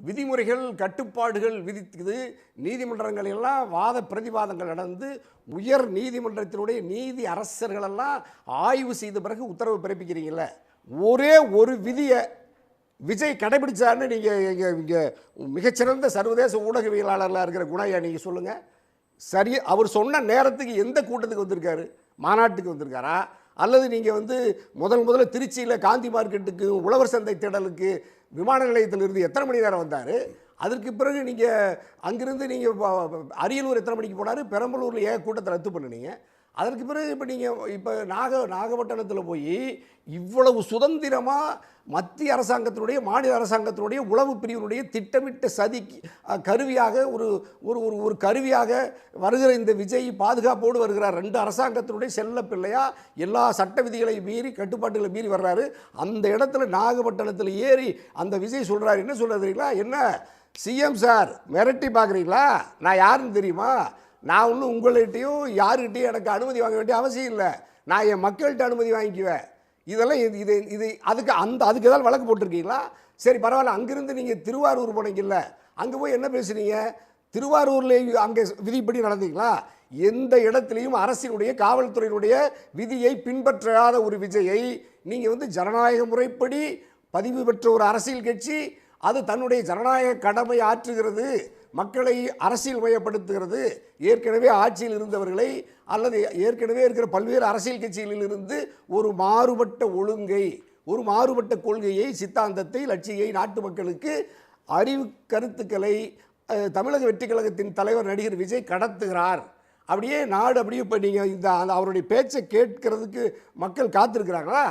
விதிமுறைகள் கட்டுப்பாடுகள் விதிக்குது. நீதிமன்றங்கள் எல்லாம் வாத பிரதிவாதங்கள் நடந்து உயர் நீதிமன்றத்தினுடைய நீதி அரசர்களெல்லாம் ஆய்வு செய்த பிறகு உத்தரவு பிறப்பிக்கிறீங்கள. ஒரே ஒரு விதியை விஜய் கடைபிடிச்சாருன்னு நீங்கள் இங்கே மிகச்சிறந்த சர்வதேச ஊடகவியலாளர்களாக இருக்கிற குணையா நீங்கள் சொல்லுங்கள். சரி, அவர் சொன்ன நேரத்துக்கு எந்த கூட்டத்துக்கு வந்திருக்காரு? மாநாட்டுக்கு வந்திருக்காரா? அல்லது நீங்கள் முதல்ல திருச்சியில் காந்தி மார்க்கெட்டுக்கு உழவர் சந்தை திடலுக்கு விமான நிலையத்திலிருந்து எத்தனை மணி நேரம் வந்தார்? அதற்கு பிறகு நீங்கள் அங்கிருந்து நீங்கள் அரியலூர் எத்தனை மணிக்கு போனார்? பெரம்பலூரில் ஏன் கூட்டத்தை ரத்து பண்ணினீங்க? அதற்கு பிறகு இப்போ நீங்கள் நாகப்பட்டினத்தில் போய் இவ்வளவு சுதந்திரமாக மத்திய அரசாங்கத்தினுடைய மாநில அரசாங்கத்தினுடைய உளவு பிரிவினுடைய திட்டமிட்ட சதிக்கு கருவியாக ஒரு ஒரு கருவியாக வருகிற இந்த விஜய் பாதுகாப்போடு வருகிறார். ரெண்டு அரசாங்கத்தினுடைய செல்ல பிள்ளையா எல்லா சட்ட விதிகளை மீறி கட்டுப்பாட்டுகளை மீறி வர்றாரு. அந்த இடத்துல நாகப்பட்டினத்தில் ஏறி அந்த விஜய் சொல்கிறார். என்ன சொல்கிறீங்களா? என்ன சிஎம் சார் மிரட்டி பார்க்குறீங்களா? நான் யாருன்னு தெரியுமா? நான் ஒன்றும் உங்கள்கிட்டையும் யாருக்கிட்டையும் எனக்கு அனுமதி வாங்க வேண்டிய அவசியம் இல்லை. நான் என் மக்கள்கிட்ட அனுமதி வாங்கிக்குவேன். இதெல்லாம் இது அதுக்கு ஏதாவது வழக்கு போட்டிருக்கீங்களா? சரி பரவாயில்ல. அங்கிருந்து நீங்கள் திருவாரூர் போனீங்கல்ல, அங்கே போய் என்ன பேசுனீங்க? திருவாரூரில் அங்கே விதிப்படி நடந்தீங்களா? எந்த இடத்துலையும் அரசினுடைய காவல்துறையினுடைய விதியை பின்பற்றாத ஒரு விஜயை நீங்கள் ஜனநாயக முறைப்படி பதிவு பெற்ற ஒரு அரசியல் கட்சி அது தன்னுடைய ஜனநாயக கடமை ஆற்றுகிறது, மக்களை அரசியல் மயப்படுத்துகிறது. ஏற்கனவே ஆட்சியில் இருந்தவர்களை அல்லது ஏற்கனவே இருக்கிற பல்வேறு அரசியல் கட்சிகளிலிருந்து ஒரு மாறுபட்ட ஒழுங்கை, ஒரு மாறுபட்ட கொள்கையை, சித்தாந்தத்தை, லட்சியை நாட்டு மக்களுக்கு அறிவு கருத்துக்களை தமிழக வெற்றி கழகத்தின் தலைவர் நடிகர் விஜய் கடத்துகிறார். அப்படியே நாடு அப்படியே இப்போ நீங்கள் அவருடைய பேச்சை கேட்கறதுக்கு மக்கள் காத்திருக்கிறாங்களா?